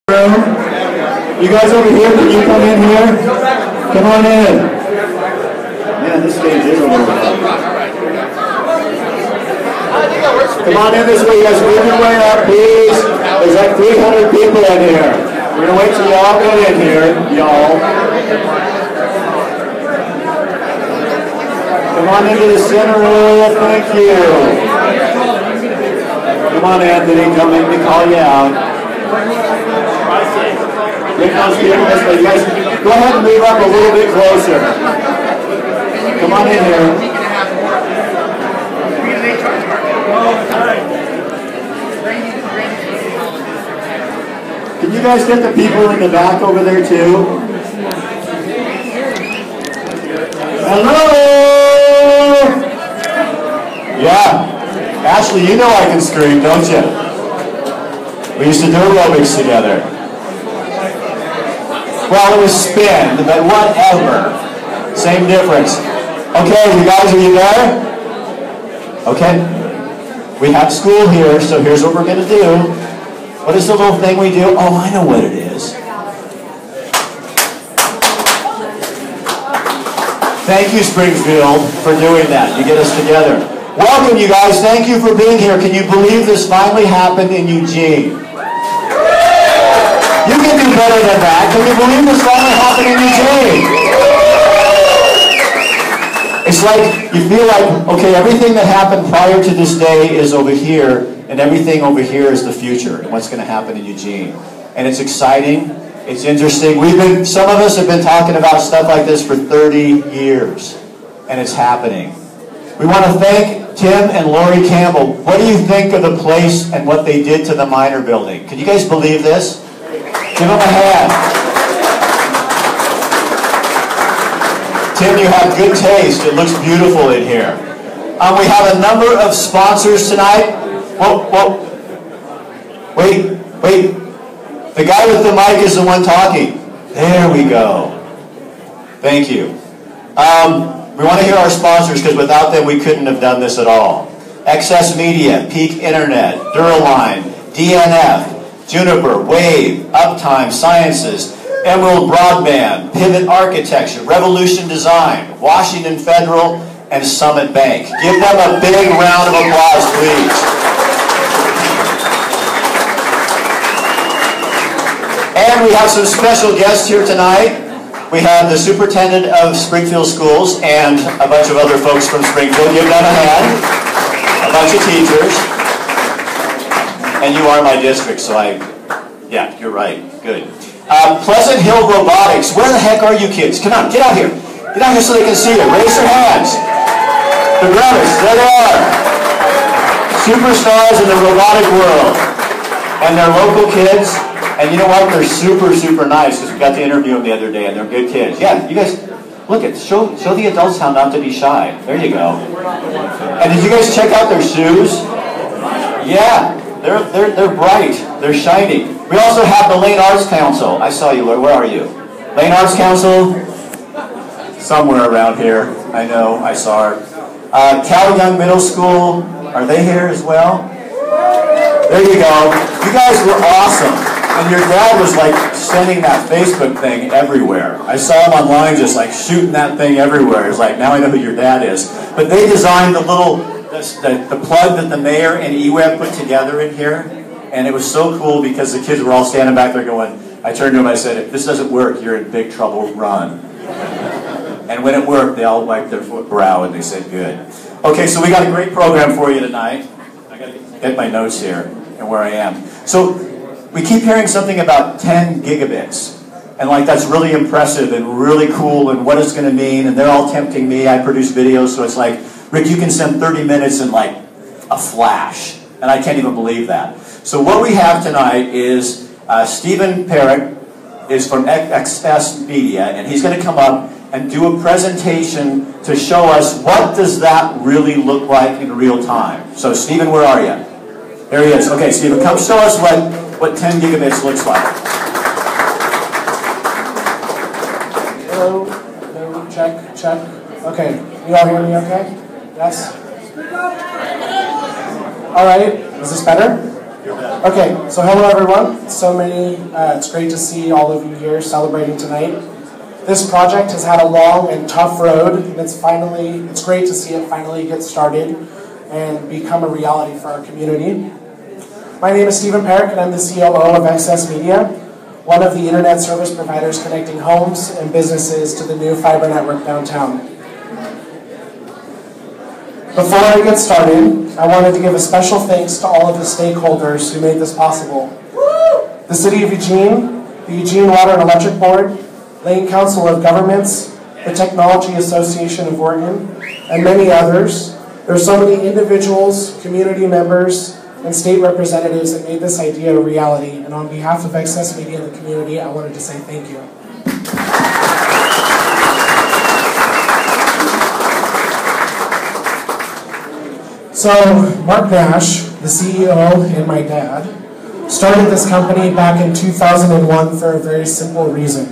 You guys over here, can you come in here? Come on in. Man, this stage is overwhelming. Come on in this way, you guys. Move your way up, please. There's like 300 people in here. We're going to wait till y'all get in here, y'all. Come on into the center area, thank you. Come on, Anthony, don't make me call you out. Bring those people this way. You guys, go ahead and move up a little bit closer. Come on in here. Can you guys get the people in the back over there too? Hello! Yeah. Ashley, you know I can scream, don't you? We used to do aerobics together. Well, it was spin, but whatever. Same difference. Okay, you guys, are you there? Okay. We have school here, so here's what we're going to do. What is the little thing we do? Oh, I know what it is. Thank you, Springfield, for doing that. You get us together. Welcome, you guys. Thank you for being here. Can you believe this finally happened in Eugene? You can do better than that. Can you believe this finally happened in Eugene? It's like, you feel like, okay, everything that happened prior to this day is over here, and everything over here is the future, and what's going to happen in Eugene. And it's exciting. It's interesting. Some of us have been talking about stuff like this for 30 years, and it's happening. We want to thank Tim and Lori Campbell. What do you think of the place and what they did to the Minor building? Can you guys believe this? Give them a hand. Tim, you have good taste. It looks beautiful in here. We have a number of sponsors tonight. Whoa. Wait. The guy with the mic is the one talking. There we go. Thank you. We want to hear our sponsors because without them we couldn't have done this at all. XS Media, Peak Internet, Duraline, DNF, Juniper, Wave, Uptime Sciences, Emerald Broadband, Pivot Architecture, Revolution Design, Washington Federal, and Summit Bank. Give them a big round of applause, please. And we have some special guests here tonight. We have the superintendent of Springfield Schools and a bunch of other folks from Springfield. Give them a hand. A bunch of teachers. And you are my district, so yeah, you're right. Good. Pleasant Hill Robotics. Where the heck are you kids? Come on, get out here. Get out here so they can see you. Raise your hands. The brothers, there they are. Superstars in the robotic world. And they're local kids. And you know what? They're super, super nice because we got to interview them the other day, and they're good kids. Yeah, you guys, look at show the adults how not to be shy. There you go. And did you guys check out their shoes? Yeah, they're bright. They're shiny. We also have the Lane Arts Council. I saw you. Where are you? Lane Arts Council? Somewhere around here. I know. I saw her. Cal Young Middle School. Are they here as well? There you go. You guys were awesome. And your dad was like sending that Facebook thing everywhere. I saw him online just like shooting that thing everywhere. It's like, now I know who your dad is. But they designed the little, the plug that the mayor and EWEB put together in here. And it was so cool because the kids were all standing back there going, I turned to them, I said, if this doesn't work, you're in big trouble, run. And when it worked, they all wiped their brow and they said, good. Okay, so we got a great program for you tonight. I got to get my notes here and where I am. So, we keep hearing something about 10 gigabits. And like that's really impressive and really cool and what it's going to mean. And they're all tempting me. I produce videos, so it's like, Rick, you can send 30 minutes in like a flash. And I can't even believe that. So what we have tonight is Stephen Parrott is from XS Media. And he's going to come up and do a presentation to show us what does that really look like in real time. So Stephen, where are you? There he is. Okay, Stephen, come show us what 10 gigabits looks like. Hello, check. Okay, you all hear me okay? Yes? All right, is this better? You're better. Okay, so hello everyone. It's great to see all of you here celebrating tonight. This project has had a long and tough road, and it's great to see it finally get started and become a reality for our community. My name is Stephen Perrick, and I'm the COO of Excess Media, one of the internet service providers connecting homes and businesses to the new fiber network downtown. Before I get started, I wanted to give a special thanks to all of the stakeholders who made this possible. The City of Eugene, the Eugene Water and Electric Board, Lane Council of Governments, the Technology Association of Oregon, and many others. There are so many individuals, community members, and state representatives that made this idea a reality. And on behalf of Excess Media and the community, I wanted to say thank you. So, Mark Nash, the CEO and my dad, started this company back in 2001 for a very simple reason.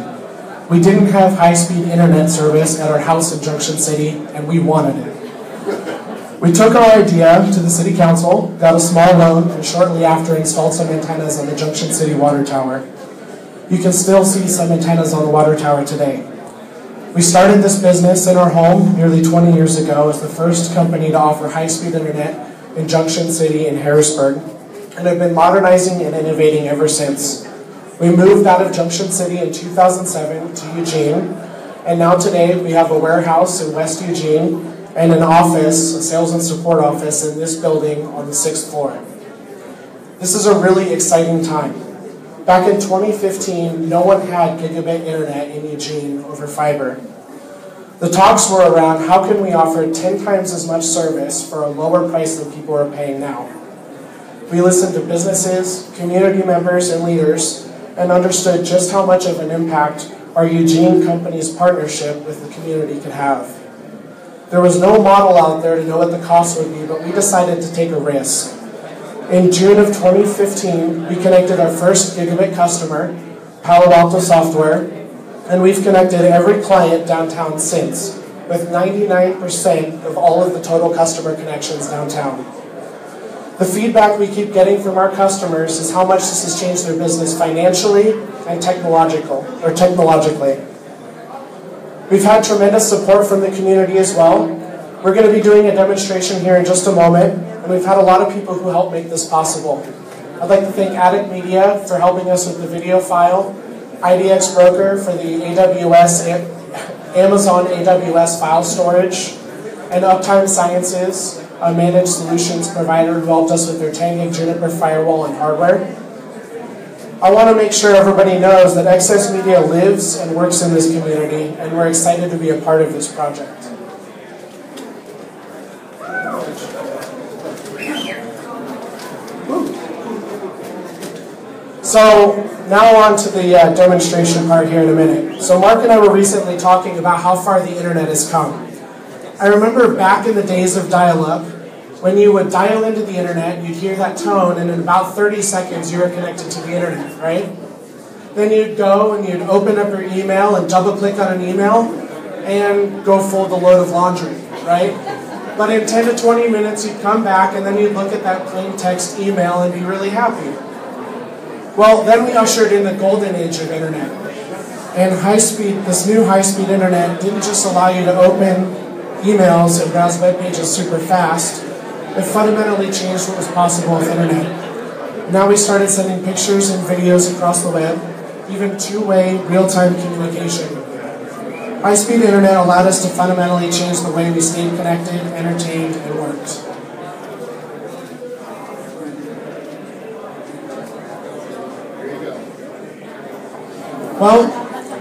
We didn't have high-speed internet service at our house in Junction City, and we wanted it. We took our idea to the City Council, got a small loan, and shortly after installed some antennas on the Junction City water tower. You can still see some antennas on the water tower today. We started this business in our home nearly 20 years ago as the first company to offer high-speed internet in Junction City in Harrisburg, and have been modernizing and innovating ever since. We moved out of Junction City in 2007 to Eugene, and now today we have a warehouse in West Eugene and an office, a sales and support office in this building on the 6th floor. This is a really exciting time. Back in 2015, no one had gigabit internet in Eugene over fiber. The talks were around how can we offer 10 times as much service for a lower price than people are paying now. We listened to businesses, community members, and leaders, and understood just how much of an impact our Eugene company's partnership with the community could have. There was no model out there to know what the cost would be, but we decided to take a risk. In June of 2015, we connected our first gigabit customer, Palo Alto Software, and we've connected every client downtown since, with 99% of all of the total customer connections downtown. The feedback we keep getting from our customers is how much this has changed their business financially and technologically. We've had tremendous support from the community as well. We're going to be doing a demonstration here in just a moment, and we've had a lot of people who helped make this possible. I'd like to thank Addict Media for helping us with the video file, IDX Broker for the Amazon AWS file storage, and Uptime Sciences, a managed solutions provider who helped us with their 10 gig Juniper firewall and hardware. I want to make sure everybody knows that Excess Media lives and works in this community, and we're excited to be a part of this project. So now on to the demonstration part here in a minute. So Mark and I were recently talking about how far the internet has come. I remember back in the days of dial-up, when you would dial into the internet, you'd hear that tone, and in about 30 seconds you were connected to the internet, right? Then you'd go and you'd open up your email and double-click on an email and go fold a load of laundry, right? But in 10 to 20 minutes you'd come back and then you'd look at that plain text email and be really happy. Well, then we ushered in the golden age of internet. And this new high-speed internet didn't just allow you to open emails and browse web pages super fast. It fundamentally changed what was possible with internet. Now we started sending pictures and videos across the web, even two-way, real-time communication. High-speed internet allowed us to fundamentally change the way we stayed connected, entertained, and worked. Well,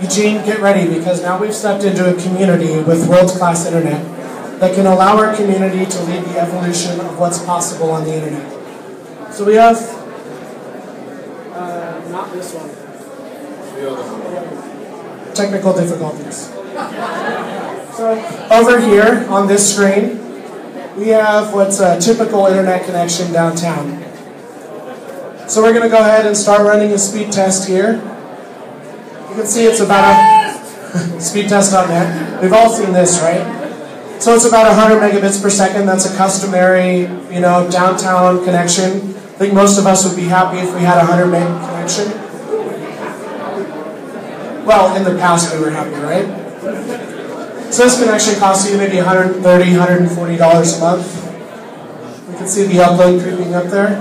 Eugene, get ready, because now we've stepped into a community with world-class internet that can allow our community to lead the evolution of what's possible on the internet. So we have, not this one. Technical difficulties. So over here on this screen, we have what's a typical internet connection downtown. So we're going to go ahead and start running a speed test here. You can see it's about speedtest.net. We've all seen this, right? So it's about 100 megabits per second. That's a customary, downtown connection. I think most of us would be happy if we had a 100 meg connection. Well, in the past we were happy, right? So this can actually cost you maybe $130, $140 a month. You can see the upload creeping up there.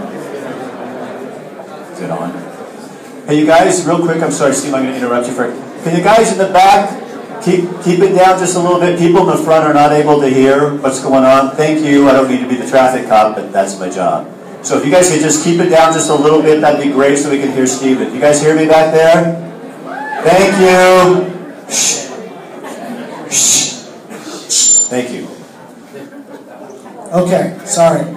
Is it on? Hey, you guys, real quick, I'm sorry, Steve, I'm going to interrupt you for it. Can you guys in the back keep it down just a little bit? People in the front are not able to hear what's going on. Thank you. I don't need to be the traffic cop, but that's my job. So if you guys could just keep it down just a little bit, that'd be great so we can hear Steven. You guys hear me back there? Thank you. Shh. Shh. Thank you. Okay, sorry.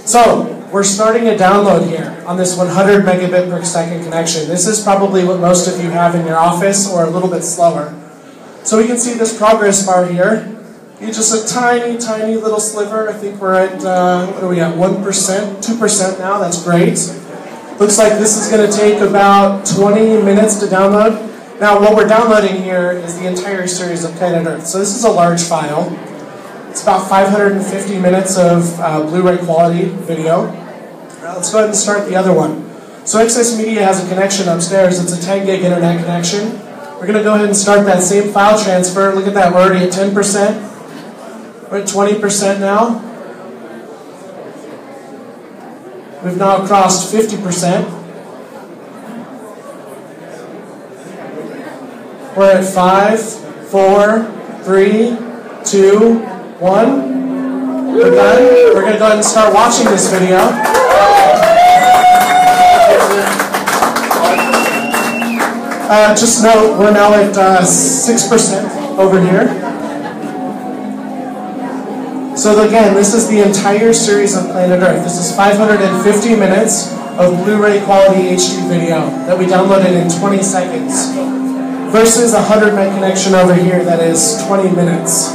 So, we're starting a download here on this 100 megabit per second connection. This is probably what most of you have in your office, or a little bit slower. So we can see this progress bar here. It's just a tiny, tiny little sliver. I think we're at, what are we at, 1%, 2% now. That's great. Looks like this is going to take about 20 minutes to download. Now, what we're downloading here is the entire series of Planet Earth. So this is a large file. It's about 550 minutes of Blu-ray quality video. Let's go ahead and start the other one. So Access Media has a connection upstairs. It's a 10 gig internet connection. We're going to go ahead and start that same file transfer. Look at that, we're already at 10%. We're at 20% now. We've now crossed 50%. We're at 5, 4, 3, 2, 1. We're done. We're going to go ahead and start watching this video. Just note, we're now at 6% over here. So again, this is the entire series of Planet Earth. This is 550 minutes of Blu-ray quality HD video that we downloaded in 20 seconds versus a 100 meg connection over here that is 20 minutes.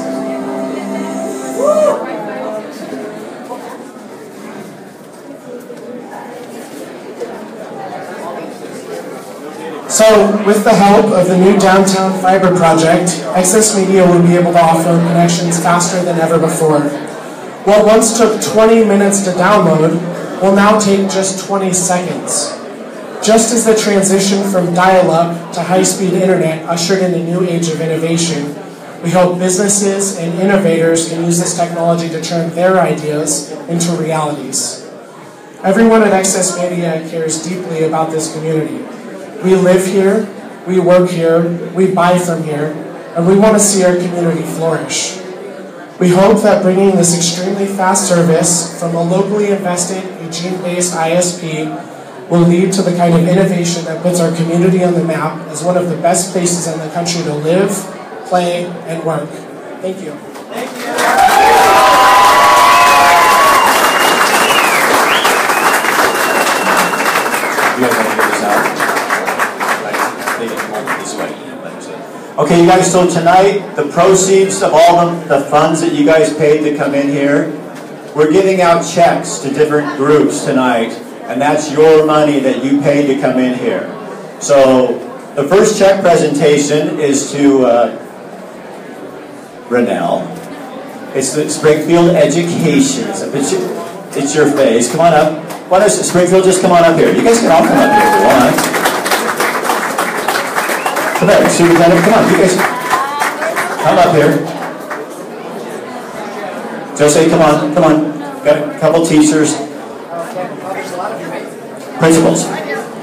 So, with the help of the new Downtown Fiber project, Access Media will be able to offer connections faster than ever before. What once took 20 minutes to download will now take just 20 seconds. Just as the transition from dial-up to high-speed internet ushered in a new age of innovation, we hope businesses and innovators can use this technology to turn their ideas into realities. Everyone at Access Media cares deeply about this community. We live here, we work here, we buy from here, and we want to see our community flourish. We hope that bringing this extremely fast service from a locally invested, Eugene-based ISP will lead to the kind of innovation that puts our community on the map as one of the best places in the country to live, play, and work. Thank you. Thank you. Okay, you guys, so tonight, the proceeds of all the funds that you guys paid to come in here, we're giving out checks to different groups tonight, and that's your money that you paid to come in here. So, the first check presentation is to Renell. It's the Springfield Education. It's your face. Come on up. Why don't Springfield just come on up here? You guys can all come up here if you want. Come here, Superintendent, come on, you guys. Come up here. Jose, come on. Got a couple teachers. Principals.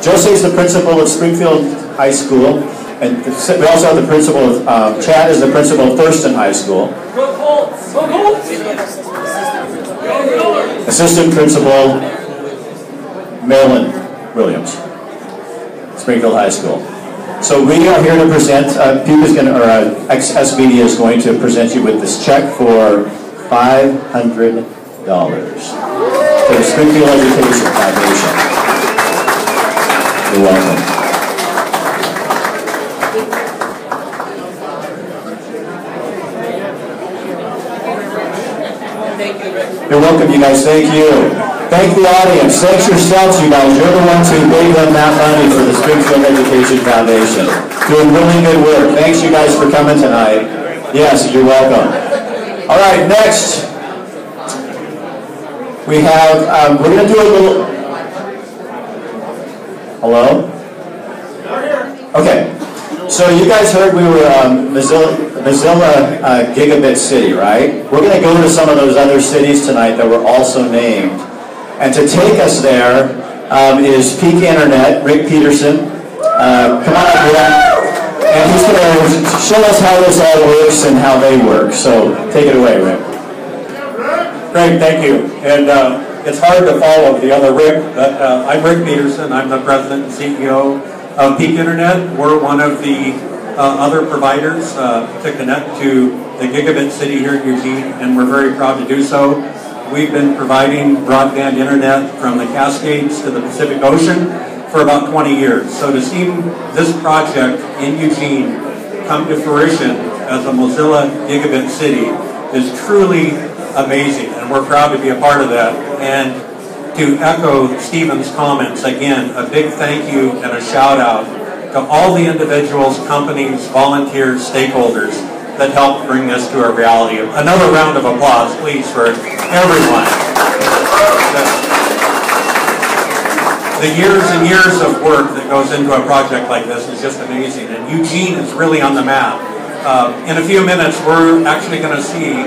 Jose is the principal of Springfield High School, and we also have the principal of, Chad is the principal of Thurston High School. Assistant principal, Marilyn Williams, Springfield High School. So we are here to present, Access Media is going to present you with this check for $500 to the Springfield Education Foundation. You're welcome. You're welcome, you guys. Thank you. Thank the audience. Thanks yourselves, you guys. You're the ones who gave them that money for the Springfield Education Foundation. Doing really good work. Thanks, you guys, for coming tonight. Yes, you're welcome. All right, next we have, we're going to do a little, Hello? Okay. So you guys heard we were Mozilla Gigabit City, right? We're going to go to some of those other cities tonight that were also named. And to take us there is Peak Internet, Rick Peterson. Come on up here. And he's going to show us how this all works and how they work. So take it away, Rick. Great, thank you. And it's hard to follow the other Rick, but I'm Rick Peterson. I'm the president and CEO of Peak Internet. We're one of the other providers to connect to the Gigabit City here in Eugene, and we're very proud to do so. We've been providing broadband internet from the Cascades to the Pacific Ocean for about 20 years. So to see this project in Eugene come to fruition as a Mozilla Gigabit City is truly amazing, and we're proud to be a part of that. And to echo Stephen's comments, again, a big thank you and a shout out to all the individuals, companies, volunteers, stakeholders that helped bring this to a reality. Another round of applause, please, for everyone. The years and years of work that goes into a project like this is just amazing, and Eugene is really on the map. In a few minutes, we're actually going to see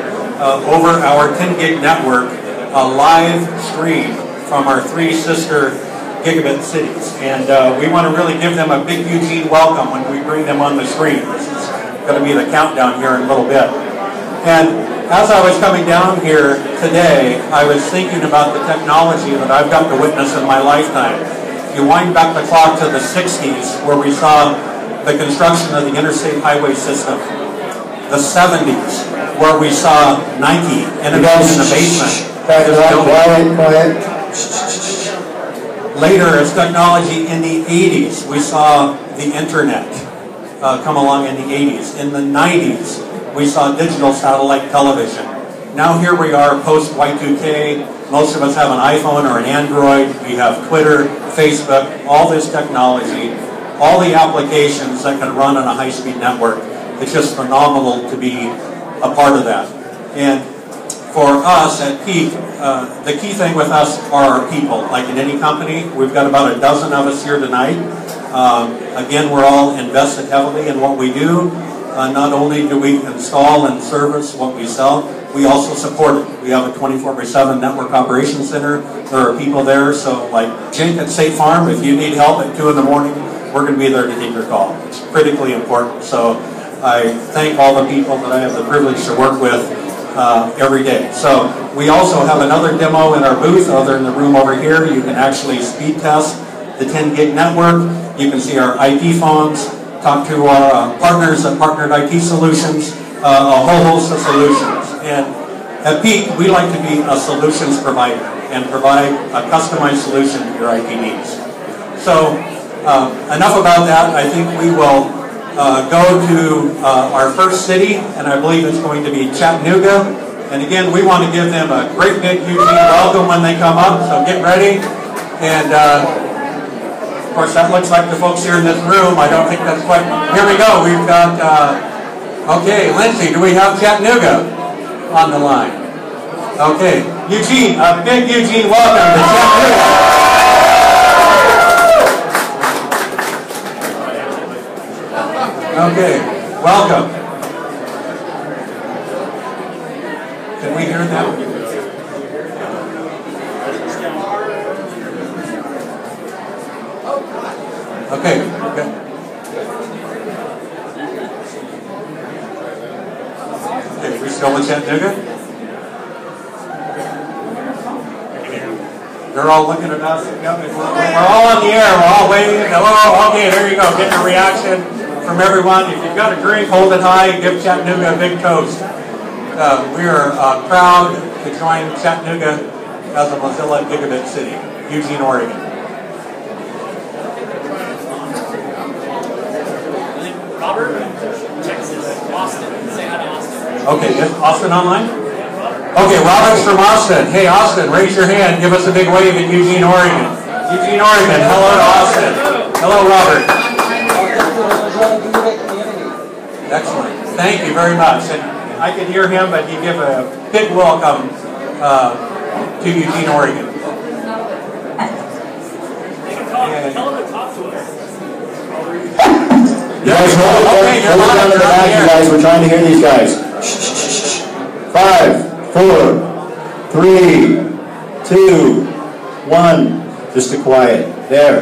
over our 10 gig network a live stream from our 3 sister gigabit cities, and we want to really give them a big Eugene welcome when we bring them on the screen. This is going to be the countdown here in a little bit. And as I was coming down here today, I was thinking about the technology that I've got to witness in my lifetime. You wind back the clock to the 60s, where we saw the construction of the interstate highway system. The 70s, where we saw Nike innovating in the basement. Quiet. Later, as technology in the 80s, we saw the internet come along in the 80s. In the 90s, we saw digital satellite television. Now here we are post Y2K. Most of us have an iPhone or an Android. We have Twitter, Facebook, all this technology, all the applications that can run on a high-speed network. It's just phenomenal to be a part of that. And for us at Peak, the key thing with us are our people. Like in any company, we've got about a dozen of us here tonight. Again, we're all invested heavily in what we do. Not only do we install and service what we sell, we also support it. We have a 24/7 network operations center. There are people there, so like Jink at State Farm, if you need help at 2 in the morning, we're going to be there to take your call. It's critically important. So I thank all the people that I have the privilege to work with every day. So we also have another demo in our booth, other in the room over here. You can actually speed test the 10 gig network. You can see our IP phones, talk to our partners at Partnered IT Solutions, a whole host of solutions. And at Peak, we like to be a solutions provider and provide a customized solution to your IT needs. So enough about that. I think we will go to our first city, and I believe it's going to be Chattanooga. And again, we want to give them a great big Eugene welcome when they come up, so get ready. And of course, that looks like the folks here in this room. I don't think that's quite... Here we go. We've got... okay, Lindsay, do we have Chattanooga on the line? Okay. Eugene, a big Eugene welcome to Chattanooga. Okay, welcome. Can we hear them? Okay, okay. Okay, we still in Chattanooga? They're all looking at us. We're all on the air. We're all waiting. Hello, okay, there you go. Getting a reaction from everyone. If you've got a drink, hold it high and give Chattanooga a big toast. We are proud to join Chattanooga as a Mozilla Gigabit City, Eugene, Oregon. Robert, Texas, Austin. Say hi to Austin. Okay, is Austin online? Okay, Robert's from Austin. Hey, Austin, raise your hand. Give us a big wave in Eugene, Oregon. Eugene, Oregon. Hello to Austin. Hello, Robert. Excellent. Thank you very much. And I could hear him, but he'd give a big welcome to Eugene, Oregon. Tell him to talk You guys hold it down in the back, you guys. We're trying to hear these guys. 5, 4, 3, 2, 1. Just a quiet. There.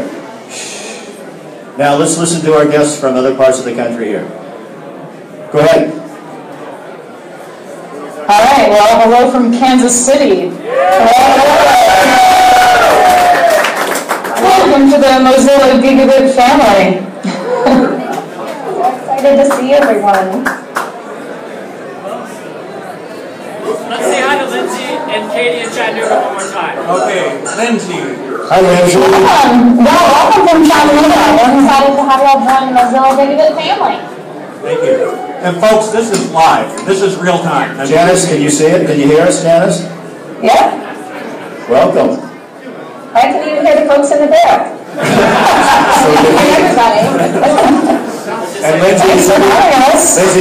Now let's listen to our guests from other parts of the country here. Go ahead. All right, well, hello from Kansas City. Welcome to the Mozilla Gigabit family. Excited to see everyone. Let's say hi to Lindsay and Katie and Chattanooga one more time. Okay, Lindsay. Hi, Lindsay. Welcome from Chattanooga. We're excited to have y'all join the Mozilla Gigabit family. Thank you. And folks, this is live. This is real time. Janice, can you see it? Can you hear us, Janice? Yeah. Welcome. I can even hear the folks in the back. Everybody. And Lindsay,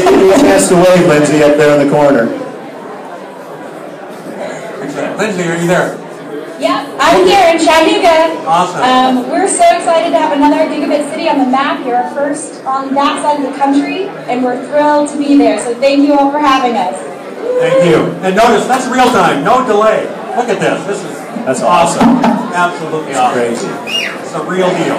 give you a chance to wave, Lindsay, up there in the corner. Lindsay, are you there? Yeah, I'm here in Chattanooga. Awesome. We're so excited to have another Gigabit City on the map here, first on that side of the country, and we're thrilled to be there. So thank you all for having us. Thank you. And notice, that's real time, no delay. Look at this. That's awesome. Absolutely That's awesome. crazy. It's a real deal.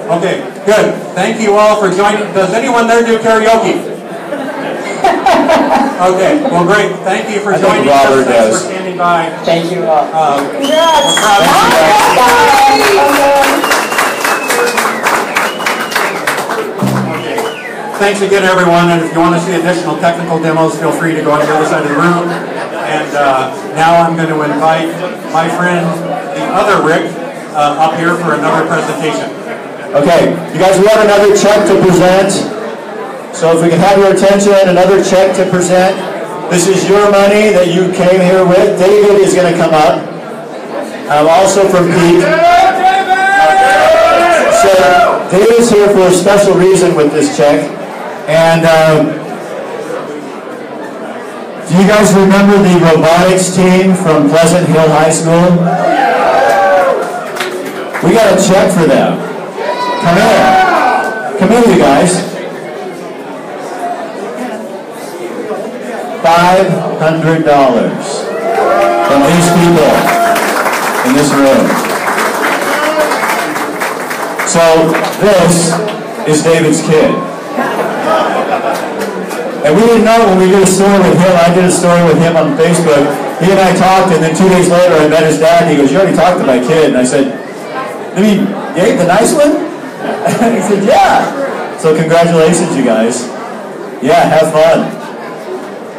Okay, good. Thank you all for joining. Does anyone there do karaoke? Okay, well, great. Thank you for joining us. Robert Thanks does. for standing by. Thank you all. We're proud of you. Thanks again, everyone. And if you want to see additional technical demos, feel free to go on the other side of the room. And now I'm going to invite my friend, the other Rick, up here for another presentation. Okay, you guys, we have another check to present. So if we can have your attention, another check to present. This is your money that you came here with. David is going to come up. Also from Pete. So David's here for a special reason with this check. And do you guys remember the robotics team from Pleasant Hill High School? We got a check for them. Come here. Come here, you guys. $500 from these people in this room. So this is David's kid. And we didn't know when we did a story with him. I did a story with him on Facebook. He and I talked, and then 2 days later I met his dad, and he goes, "You already talked to my kid." And I said, "You mean Gabe, the nice one?" And he said, "Yeah." So congratulations, you guys. Yeah, have fun.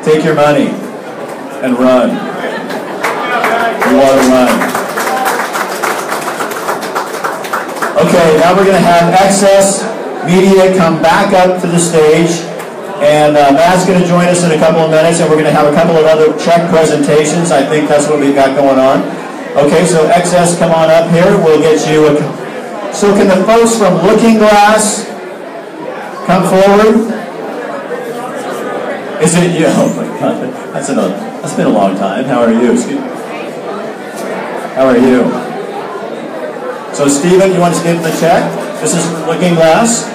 Take your money and run. You want to run. Okay, now we're going to have Excess Media come back up to the stage. And Matt's going to join us in a couple of minutes, and we're going to have a couple of other check presentations. I think that's what we've got going on. Okay, so Excess, come on up here. We'll get you a... So can the folks from Looking Glass come forward? Is it you? Oh my God, that's been a long time. How are you? How are you? So Stephen, you want to give the check? This is Looking Glass.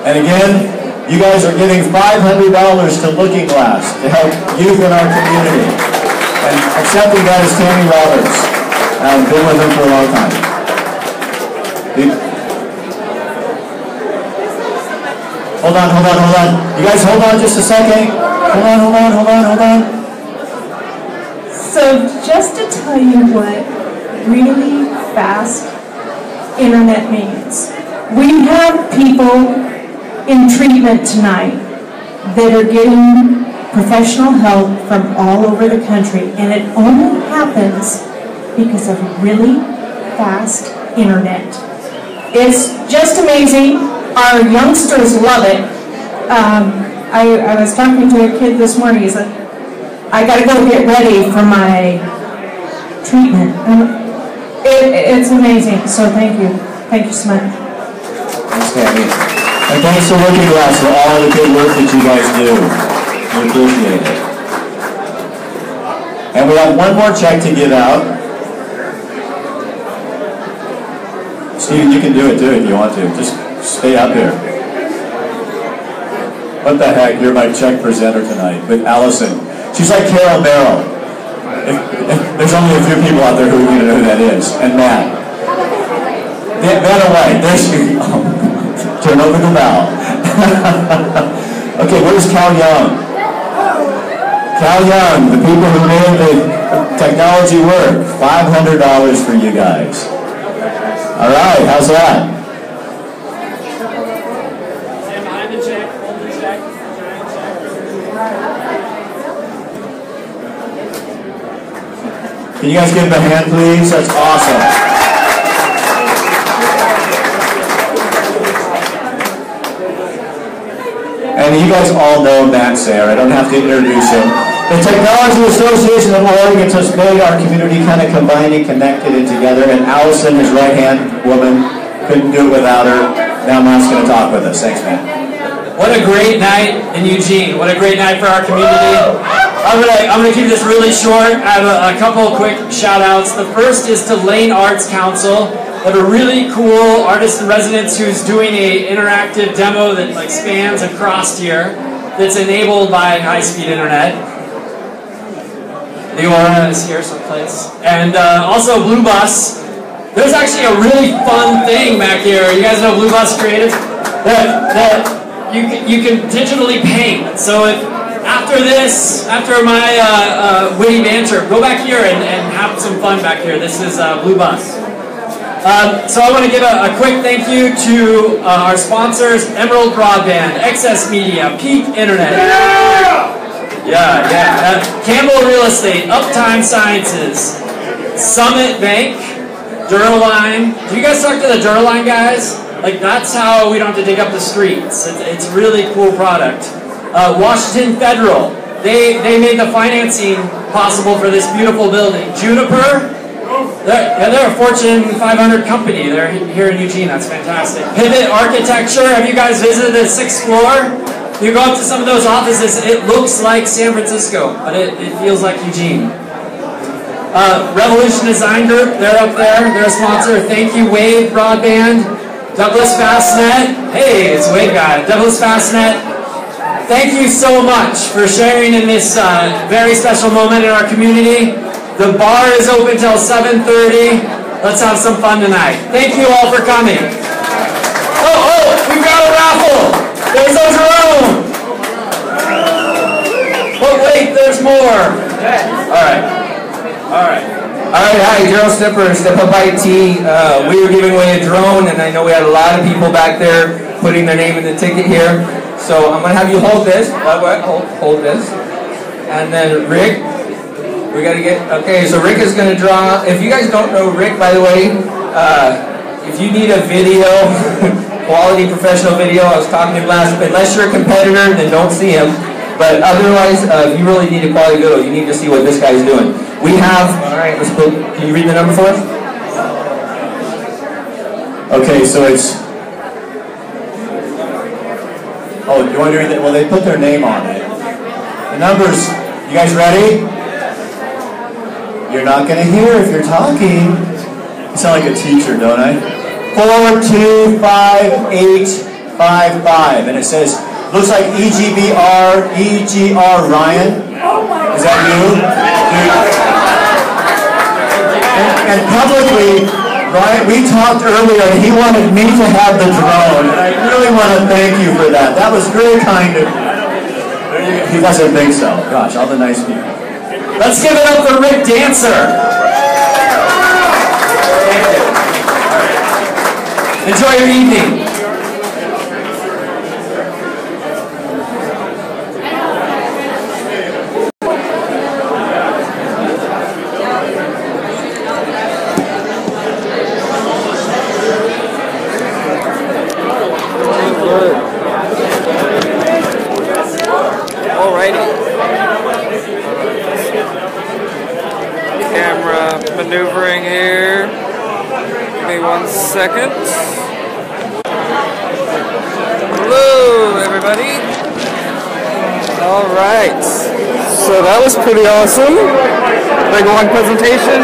And again, you guys are giving $500 to Looking Glass to help youth in our community. And accepting that is Tammy Roberts. I've been with him for a long time. Hold on. You guys hold on just a second. Hold on. So just to tell you what really fast internet means, we have people in treatment tonight that are getting professional help from all over the country, and it only happens because of really fast internet. It's just amazing. Our youngsters love it. I was talking to a kid this morning. He said, "I got to go get ready for my treatment." And it's amazing. So thank you so much. Thanks, Tammy. And thanks to Looking Glass for all the good work that you guys do. We appreciate it. And we have one more check to give out. Steven, you can do it too if you want to. Just stay up here. What the heck? You're my Czech presenter tonight with Allison. She's like Carol Barrow. If there's only a few people out there who are going to know who that is. And Matt. Vanna White. There she is. Turn over the bell. Okay, where's Cal Young? Cal Young, the people who made the technology work. $500 for you guys. All right, how's that? Stand behind the check, hold the check, giant check. Can you guys give him a hand, please? That's awesome. And you guys all know Matt Sayre. I don't have to introduce him. The Technology Association of Oregon just made our community kind of combined and connected it together. And Allison, his right-hand woman, couldn't do it without her. Now Matt's going to talk with us. Thanks, Matt. What a great night in Eugene. What a great night for our community. I'm gonna keep this really short. I have a couple of quick shout-outs. The first is to Lane Arts Council. They have a really cool artist in residence who's doing an interactive demo that like spans across here that's enabled by high-speed internet. The Aura is here someplace. And also Blue Bus. There's actually a really fun thing back here. You guys know Blue Bus Creative? That you can digitally paint. So if after this, after my witty banter, go back here and have some fun back here. This is Blue Bus. So I want to give a quick thank you to our sponsors, Emerald Broadband, Excess Media, Peak Internet. Yeah. Campbell Real Estate, Uptime Sciences, Summit Bank, Duraline. Do you guys talk to the Duraline guys? Like, that's how we don't have to dig up the streets. It's a really cool product. Washington Federal. They made the financing possible for this beautiful building. Juniper. They're a Fortune 500 company. They're here in Eugene. That's fantastic. Pivot Architecture. Have you guys visited the 6th floor? You go up to some of those offices, it looks like San Francisco, but it feels like Eugene. Revolution Design Group, they're up there. They're a sponsor. Thank you, Wave Broadband. Douglas Fastnet. Hey, it's Wave guy. Douglas Fastnet. Thank you so much for sharing in this very special moment in our community. The bar is open till 7:30. Let's have some fun tonight. Thank you all for coming. Oh, we've got a raffle. There's a drone. But wait, there's more. All right. Hi, Gerald Stepper, Step Up IT. We were giving away a drone, and I know we had a lot of people back there putting their name in the ticket here. So I'm going to have you hold this. Hold this. And then Rick, we got to get... Okay, so Rick is going to draw... If you guys don't know Rick, by the way, if you need a video... quality professional video, I was talking to him last, unless you're a competitor, then don't see him. But otherwise, if you really need a quality video, you need to see what this guy's doing. We have, all right, let's put, can you read the number for us? Okay, so it's, oh, you want to read that? Well, they put their name on it. The numbers, you guys ready? You're not going to hear if you're talking. You sound like a teacher, don't I? 425855, and it says, looks like EGR Ryan. Is that you? And publicly, Ryan, we talked earlier, and he wanted me to have the drone, and I really want to thank you for that. That was really kind of you. He doesn't think so. Gosh, all the nice people. Let's give it up for Rick Dancer. Enjoy your evening. Alrighty. Camera maneuvering here. Give me 1 second. Hello, everybody. All right. So that was pretty awesome. Big long presentation.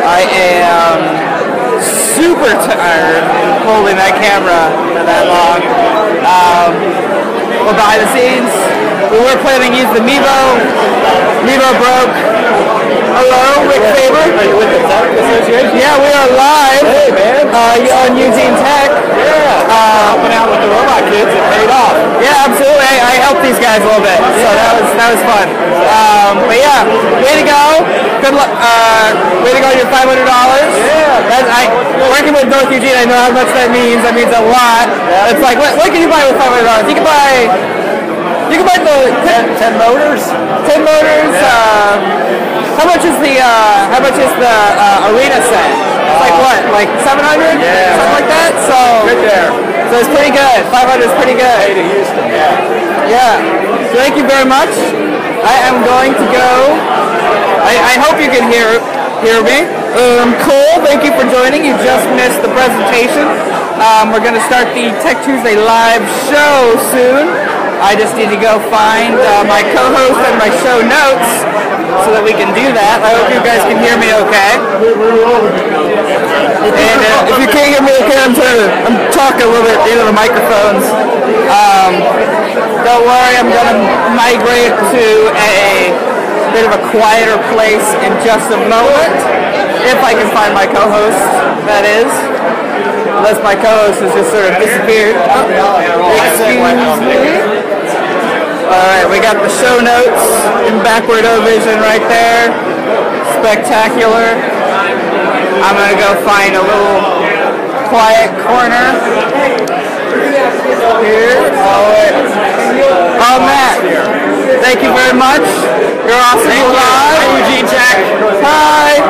I am super super tired holding that camera for that long. We're behind the scenes. We were planning to use the Mevo. Mevo broke. Hello, Rick Faber. Are you with the Tech Association? Yeah, we are live. Hey, man. On Eugene Tech. Yeah. Helping out with the robot kids. It paid off. Yeah, absolutely. I helped these guys a little bit, so that was fun. But yeah, way to go. Good luck. Way to go, your $500. Yeah. Working with North Eugene, I know how much that means. That means a lot. Yeah. It's like, what can you buy with $500? You can buy the 10 motors. 10 motors. Yeah. How much is the arena set? It's like what? Like 700? Yeah. Something like that? So good there. So it's pretty good. 500 is pretty good. Hey to Houston. Yeah. Yeah. So thank you very much. I am going to go. I hope you can hear me. Cole, thank you for joining. You just missed the presentation. We're going to start the Tech Tuesday live show soon. I just need to go find my co-host and my show notes so that we can do that. I hope you guys can hear me okay. And if you can't hear me okay, I'm talking a little bit into the microphones. Don't worry, I'm going to migrate to a bit of a quieter place in just a moment. If I can find my co-host, that is. Unless my co-host has just sort of disappeared. Excuse me. Alright, we got the show notes in backward O-Vision right there. Spectacular. I'm going to go find a little quiet corner. Here. Oh, Matt. Thank you very much. You're awesome. Hi, Eugene Jack. Hi.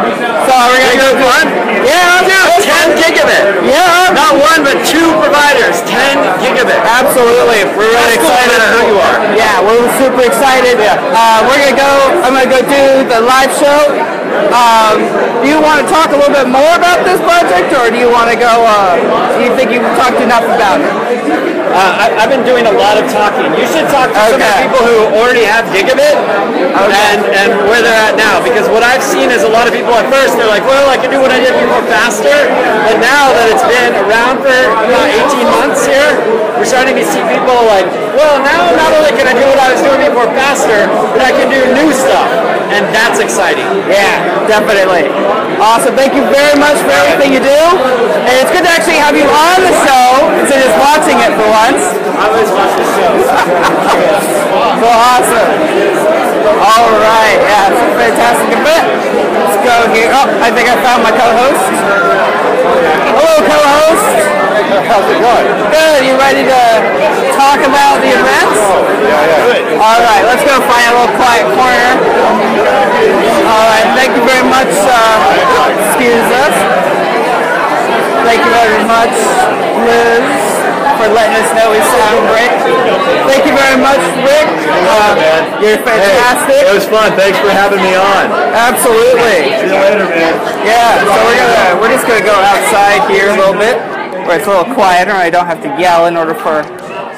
So we're going to go to one? Yeah, I'll do it. 10 gigabit. Yeah. Not one, but two providers. 10 gigabit. Absolutely. We're really excited. Who you are. Yeah, we're super excited. Yeah. We're going to go, I'm going to go do the live show. Do you want to talk a little bit more about this project, or do you want to go, do you think you've talked enough about it? I've been doing a lot of talking. You should talk to some of the people who already have gigabit and where they're at now. Because what I've seen is a lot of people at first, they're like, well, I can do what I did before faster. But now that it's been around for about 18 months here, we're starting to see people like, well, now not only can I do what I was doing before faster, but I can do new stuff. And that's exciting. Yeah, definitely. Awesome. Thank you very much for everything you do. And it's good to actually have you on the show instead of just watching it for once. I always watch the show. So awesome. All right. Yeah, it's a fantastic event. Let's go here. Oh, I think I found my co-host. Hello, co-host. How's it going? Good. You ready to talk about the events? Yeah. All right. Let's go find a little quiet corner. All right. Thank you very much. Excuse us. Thank you very much, Liz, for letting us know we sound great. Thank you very much, Rick. You're fantastic. Hey, it was fun. Thanks for having me on. Absolutely. See you later, man. Yeah. So we're just gonna go outside here a little bit, where it's a little quieter and I don't have to yell in order for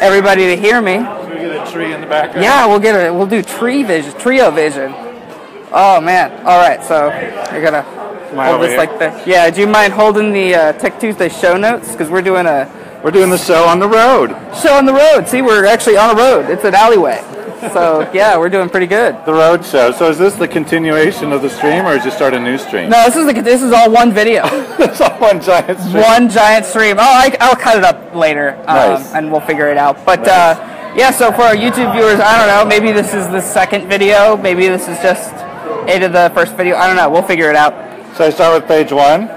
everybody to hear me. Should we get a tree in the background? Yeah, we'll do trio vision. Oh man. All right. So you're gonna hold this like that. Yeah. Do you mind holding the Tech Tuesday show notes, because we're doing the show on the road. Show on the road. See, we're actually on a road. It's an alleyway. So yeah, we're doing pretty good. The road show. So is this the continuation of the stream, or just start a new stream? No, this is all one video. It's all one giant stream. One giant stream. Oh, I'll cut it up later, nice. And we'll figure it out. But nice. Yeah, so for our YouTube viewers, I don't know. Maybe this is the second video. Maybe this is just of the first video. I don't know. We'll figure it out. So I start with page 1.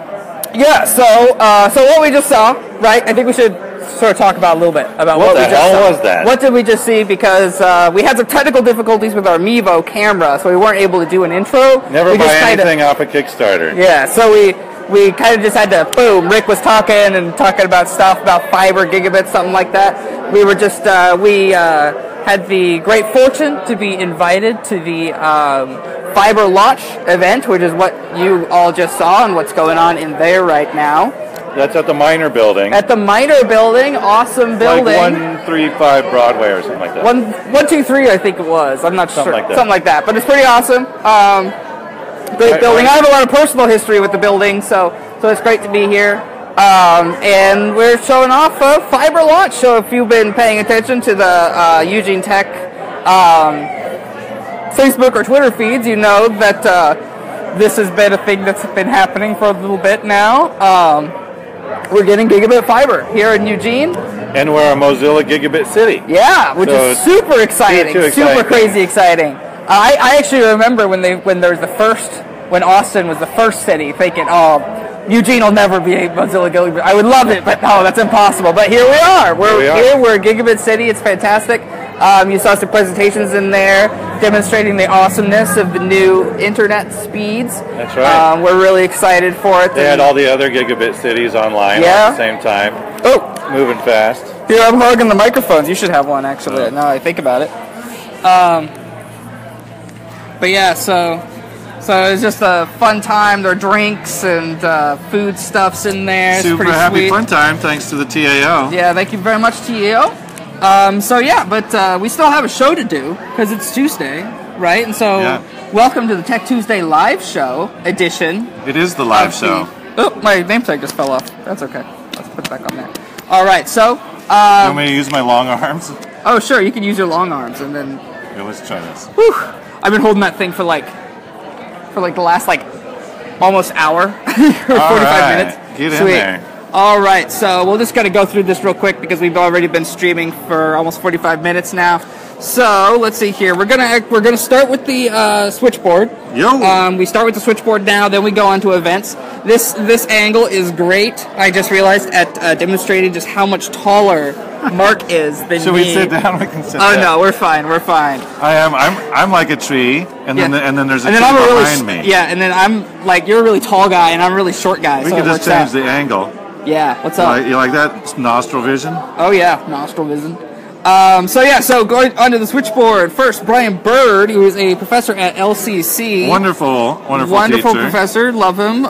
Yeah. So what we just saw, right? I think we should sort of talk about a little bit about what we just saw. What the hell was that? What did we just see? Because we had some technical difficulties with our Mevo camera, so we weren't able to do an intro. Never buy anything off a Kickstarter. Yeah, so we kind of just had to, boom, Rick was talking about stuff, about fiber, gigabits, something like that. We were just, we had the great fortune to be invited to the fiber launch event, which is what you all just saw and what's going on in there right now. That's at the Minor Building. At the Minor Building, awesome building. Like 135 Broadway or something like that. 123, I think it was. I'm not sure. Something like that. But it's pretty awesome. Great building. I have a lot of personal history with the building, so it's great to be here. And we're showing off a fiber launch. So if you've been paying attention to the Eugene Tech Facebook or Twitter feeds, you know that this has been a thing that's been happening for a little bit now. We're getting gigabit fiber here in Eugene. And we're a Mozilla gigabit city. Yeah, which is super exciting, super crazy exciting. I actually remember when Austin was the first city, thinking, oh, Eugene will never be a Mozilla gigabit. I would love it, but no, that's impossible. But here we are. We're a gigabit city. It's fantastic. You saw some presentations in there demonstrating the awesomeness of the new internet speeds. That's right. We're really excited for it. They had all the other gigabit cities online at the same time. Oh, moving fast. Here, I'm hogging the microphones. You should have one, actually, now I think about it. But yeah, so it's just a fun time. There are drinks and food stuffs in there. It's Super pretty happy sweet. fun time, thanks to the TAO. Yeah, thank you very much, TAO. But we still have a show to do because it's Tuesday, right? And so, welcome to the TechTuesday live show edition. It is the live show. Oh, my name tag just fell off. That's okay. Let's put it back on there. All right, so. You want me to use my long arms? Oh, sure. You can use your long arms, and then. Okay, let's try this. Whew, I've been holding that thing for the last almost hour or 45 minutes. Get Sweet. in there. All right, so we're just gonna go through this real quick because we've already been streaming for almost 45 minutes now. So let's see here. We're gonna start with the switchboard. Yo. We start with the switchboard now, then we go on to events. This angle is great. I just realized at demonstrating just how much taller Mark is than Should me. we sit down? We can sit Oh down. no, we're fine. We're fine. I'm like a tree, and then there's a tree I'm behind me. Yeah, and then I'm like, you're a really tall guy, and I'm a really short guy. We so can it just works change out. the angle. Yeah, what's up? You like that? It's nostril vision? Oh yeah, nostril vision. So going on to the switchboard. First, Brian Bird, who is a professor at LCC. Wonderful teacher. Professor, love him.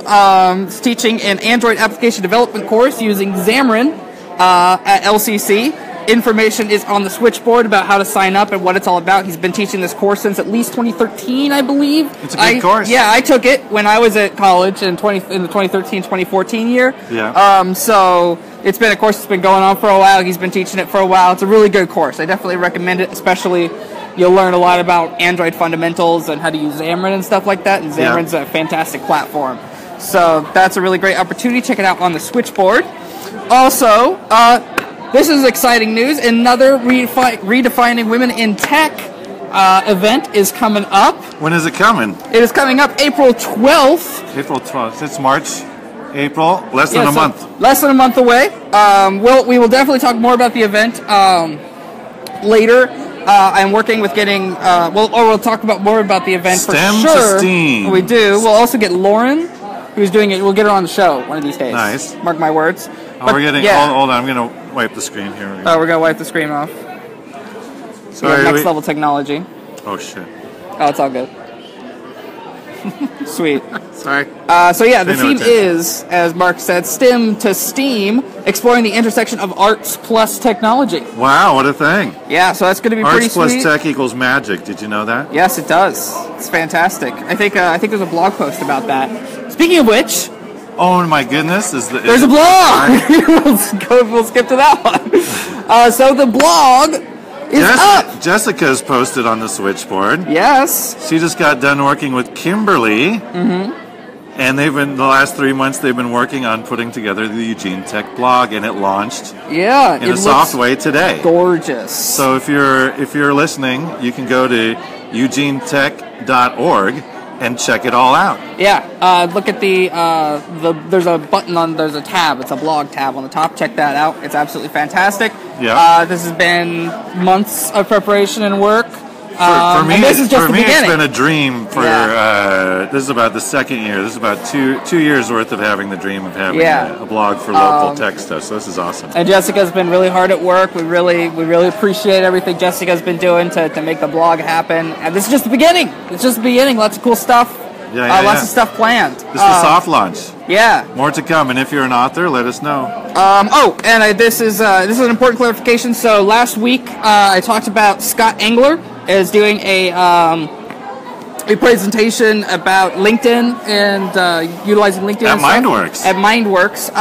Is teaching an Android application development course using Xamarin at LCC. Information is on the switchboard about how to sign up and what it's all about. He's been teaching this course since at least 2013, I believe. It's a good course. Yeah, I took it when I was at college in the 2013-2014 year. Yeah. So it's been a course that's been going on for a while. He's been teaching it for a while. It's a really good course. I definitely recommend it, especially you'll learn a lot about Android fundamentals and how to use Xamarin and stuff like that. And Xamarin's a fantastic platform. So that's a really great opportunity. Check it out on the switchboard. Also, this is exciting news. Another Redefining Women in Tech event is coming up. When is it coming? It is coming up April 12th. April 12th. It's March, April, less than a month. Less than a month away. We will definitely talk more about the event later. I'm working with getting, we'll talk more about the event for sure. STEM to STEAM. We do. We'll also get Lauren, who's doing it. We'll get her on the show one of these days. Nice. Mark my words. We're getting, hold on, I'm going to wipe the screen here. Oh, we're going to wipe the screen off. Sorry, next level technology. Oh, shit. Oh, it's all good. Sweet. Sorry. The theme is, as Mark said, STEM to STEAM, exploring the intersection of arts plus technology. Wow, what a thing. Yeah, so that's going to be pretty sweet. Arts plus tech equals magic. Did you know that? Yes, it does. It's fantastic. I think there's a blog post about that. Speaking of which... Oh my goodness! There's a blog. We'll skip to that one. So the blog is up. Jessica's posted on the switchboard. Yes. She just got done working with Kimberly. Mm-hmm. And the last 3 months they've been working on putting together the Eugene Tech blog, and it launched. Yeah, in a soft way today. Gorgeous. So if you're listening, you can go to eugenetech.org. And check it all out. Yeah, look at there's a button there's a tab. It's a blog tab on the top. Check that out. It's absolutely fantastic. Yeah. This has been months of preparation and work. For me, this is just the beginning. It's been a dream for, this is about the second year. This is about two years worth of having the dream of having a blog for local tech stuff. So this is awesome. And Jessica's been really hard at work. We really appreciate everything Jessica's been doing to make the blog happen. And this is just the beginning. It's just the beginning. Lots of cool stuff. Lots of stuff planned. This is the soft launch. Yeah. More to come. And if you're an author, let us know. This is an important clarification. So last week I talked about Scott Engler is doing a presentation about LinkedIn and utilizing LinkedIn at MindWorks. At MindWorks.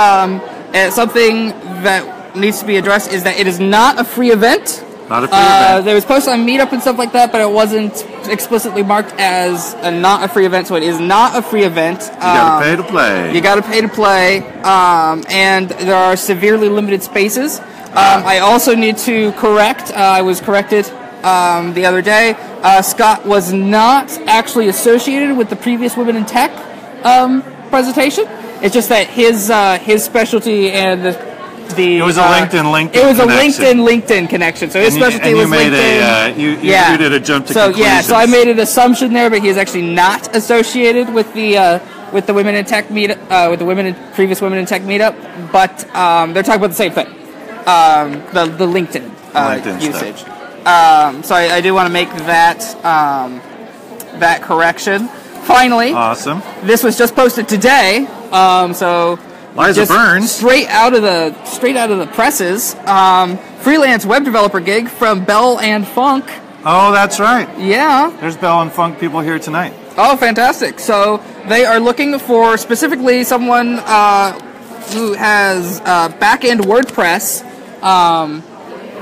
something that needs to be addressed is that it is not a free event. Not a free event. There was posted on Meetup and stuff like that, but it wasn't explicitly marked as not a free event, so it is not a free event. You gotta pay to play. You gotta pay to play, and there are severely limited spaces. I also need to correct, I was corrected the other day, Scott was not actually associated with the previous Women in Tech presentation. It's just that his specialty and it was a LinkedIn connection. So his specialty was LinkedIn. You did a jump to conclusions. Yeah, so I made an assumption there, but he is actually not associated with the Women in Tech meetup, with the previous Women in Tech meetup. But they're talking about the same thing, the LinkedIn usage. So I do want to make that correction. Finally, awesome. This was just posted today. So. Liza Burns, straight out of the presses. Freelance web developer gig from Bell and Funk. Oh, that's right. Yeah. There's Bell and Funk people here tonight. Oh, fantastic. So they are looking for specifically someone who has back-end WordPress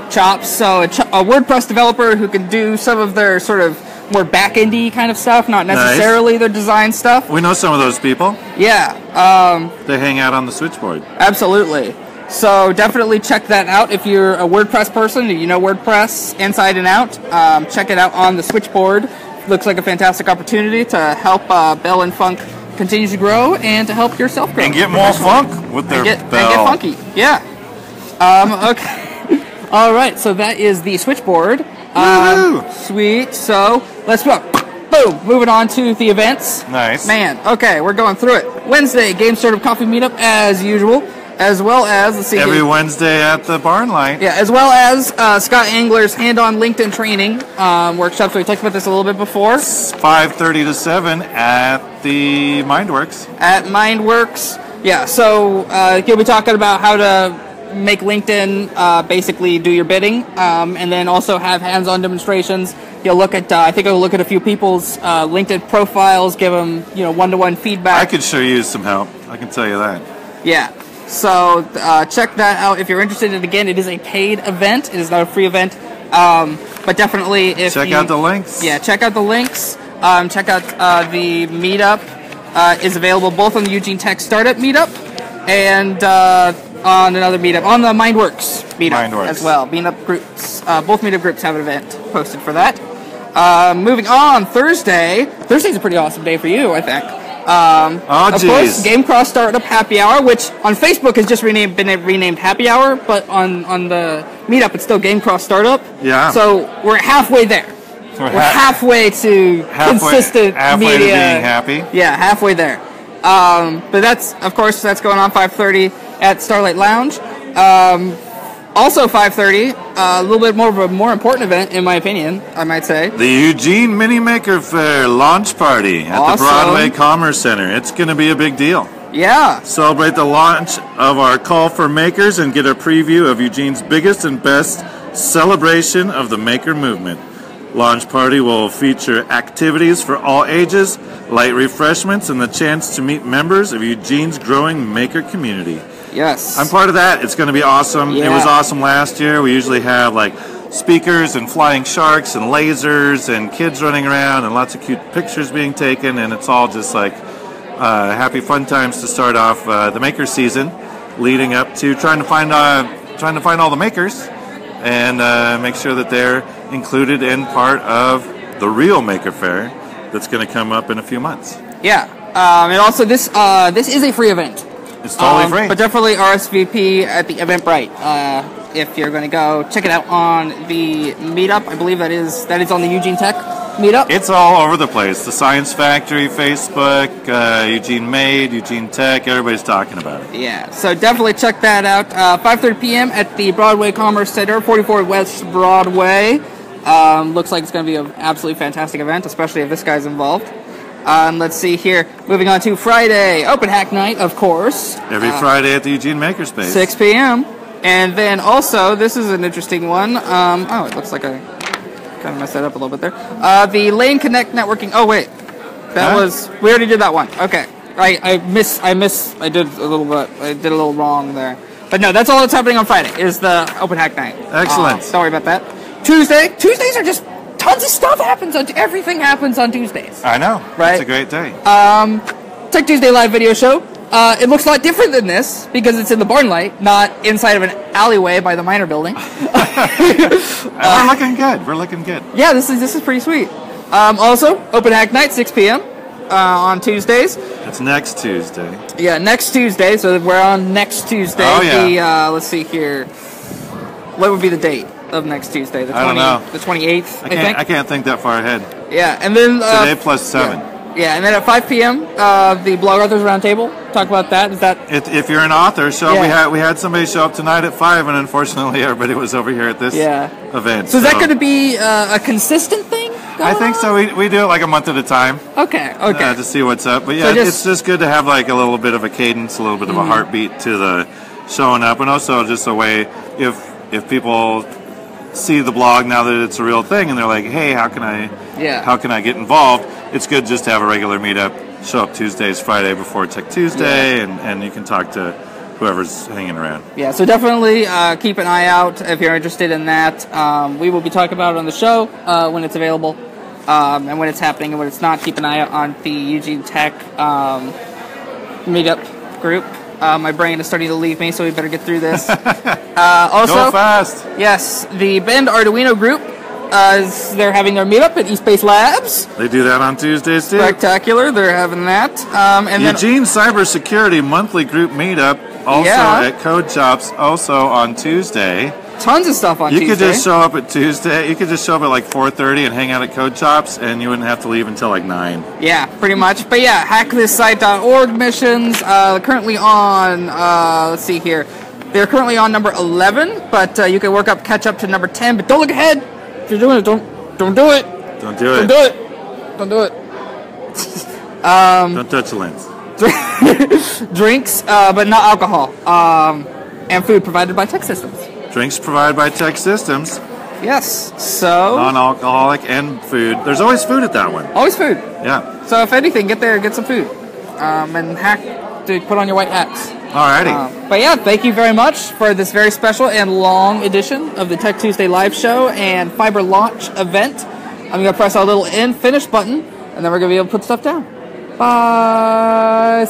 chops. So a WordPress developer who can do some of their sort of more back-endy kind of stuff, not necessarily their design stuff. We know some of those people. Yeah. They hang out on the switchboard. Absolutely. So definitely check that out if you're a WordPress person, and you know WordPress inside and out. Check it out on the switchboard. Looks like a fantastic opportunity to help Bell and Funk continue to grow and to help yourself grow. And get more funk with their Bell. And get funky. Yeah. Okay. All right. So that is the switchboard. Sweet. So let's go. Boom. Moving on to the events. Nice. Man. Okay, we're going through it. Wednesday, Game Startup Coffee Meetup as usual, as well as every Wednesday at the Barnlight. Yeah, as well as Scott Angler's hand-on LinkedIn training workshop. So we talked about this a little bit before. 5:30 to 7 at the Mindworks. At Mindworks. Yeah. So you'll be talking about how to make LinkedIn basically do your bidding, and then also have hands-on demonstrations. You'll look at, I think I'll look at a few people's LinkedIn profiles, give them, one-to-one feedback. I could sure use some help. I can tell you that. Yeah. So check that out if you're interested. And again, it is a paid event. It is not a free event. But definitely, if check out the links. Yeah, check out the links. Check out the meetup. Is available both on the Eugene Tech Startup meetup and on another meetup, on the Mindworks meetup as well. Meetup groups, both meetup groups have an event posted for that. Moving on, Thursday's a pretty awesome day for you, I think. Of course, Game Cross Startup Happy Hour, which on Facebook has just been renamed Happy Hour, but on the meetup it's still Game Cross Startup. Yeah. So we're halfway there. We're halfway to consistent media. To being happy. Yeah, halfway there. But that's going on 5:30 at Starlight Lounge. Also 5:30, a little bit more of a more important event, in my opinion, I might say. The Eugene Mini Maker Fair launch party at the Broadway Commerce Center. It's going to be a big deal. Yeah. Celebrate the launch of our Call for Makers and get a preview of Eugene's biggest and best celebration of the maker movement. Launch party will feature activities for all ages, light refreshments, and the chance to meet members of Eugene's growing maker community. Yes. I'm part of that. It's going to be awesome. Yeah. It was awesome last year. We usually have speakers and flying sharks and lasers and kids running around and lots of cute pictures being taken, and it's all just happy fun times to start off the maker season, leading up to trying to find all the makers and make sure that they're included in part of the real Maker Fair that's going to come up in a few months. Yeah, and also this is a free event. It's totally free. But definitely RSVP at the Eventbrite. If you're going to go check it out on the meetup, I believe that is on the Eugene Tech meetup. It's all over the place. The Science Factory, Facebook, Eugene Made, Eugene Tech, everybody's talking about it. Yeah, so definitely check that out. 5:30 p.m. at the Broadway Commerce Center, 44 West Broadway. Looks like it's going to be an absolutely fantastic event, especially if this guy's involved. Let's see here. Moving on to Friday, Open Hack Night, of course. Every Friday at the Eugene Makerspace. 6 p.m. And then also, this is an interesting one. It looks like I kind of messed that up a little bit there. The Lane Connect networking. Oh, wait. We already did that one. Okay. I did a little wrong there. But no, that's all that's happening on Friday, is the open hack night. Excellent. Don't worry about that. Tuesdays are just tons of stuff happens everything happens on Tuesdays. I know. Right? It's a great day. TechTuesday live video show. It looks a lot different than this because it's in the Barnlight, not inside of an alleyway by the Minor building. We're looking good. We're looking good. Yeah, this is pretty sweet. Also, open hack night, 6 p.m. On Tuesdays. It's next Tuesday. Yeah, next Tuesday. So we're on next Tuesday. Oh, yeah. Let's see here. What would be the date of next Tuesday? I don't know. The 28th, I think. I can't think that far ahead. Yeah, and then today plus 7. Yeah, and then at 5 p.m. The Blog Authors Roundtable. Talk about that. Is that if you're an author? So we had somebody show up tonight at 5, and unfortunately everybody was over here at this event. So is that going to be a consistent thing? I think so. We do it like a month at a time. Okay. To see what's up. But yeah, so it's just good to have like a little bit of a cadence, a little bit of a heartbeat to the showing up, and also just a way if people see the blog now that it's a real thing, and they're like, hey, how can I get involved? It's good just to have a regular meetup. Show up Tuesdays, Friday before TechTuesday, and you can talk to whoever's hanging around. Yeah, so definitely keep an eye out if you're interested in that. We will be talking about it on the show when it's available, and when it's happening, and when it's not. Keep an eye out on the Eugene Tech meetup group. My brain is starting to leave me, so we better get through this. Also, go fast. Yes, the Bend Arduino group. They're having their meetup at East Base Labs. They do that on Tuesdays too. Spectacular. They're having that. And Eugene Cybersecurity monthly group meetup also at Code Shops also on Tuesday. Tons of stuff on Tuesday. You could just show up at Tuesday. You could just show up at like 4:30 and hang out at Code Shops, and you wouldn't have to leave until like 9. Yeah, pretty much. But yeah, hackthisSite.org missions. Currently on. Let's see here. They're currently on number 11, but you can catch up to number 10. But don't look ahead. If you're doing it, don't do it. Don't do it. Don't do it. Don't do it. Don't touch the lens. Drinks, but not alcohol. And food provided by Tech Systems. Drinks provided by Tech Systems. Yes. So non-alcoholic and food. There's always food at that one. Always food. Yeah. So if anything, get there, get some food, and put on your white hats. Alrighty. But yeah, thank you very much for this very special and long edition of the TechTuesday live show and Fiber launch event. I'm going to press our little finish button, and then we're going to be able to put stuff down. Bye.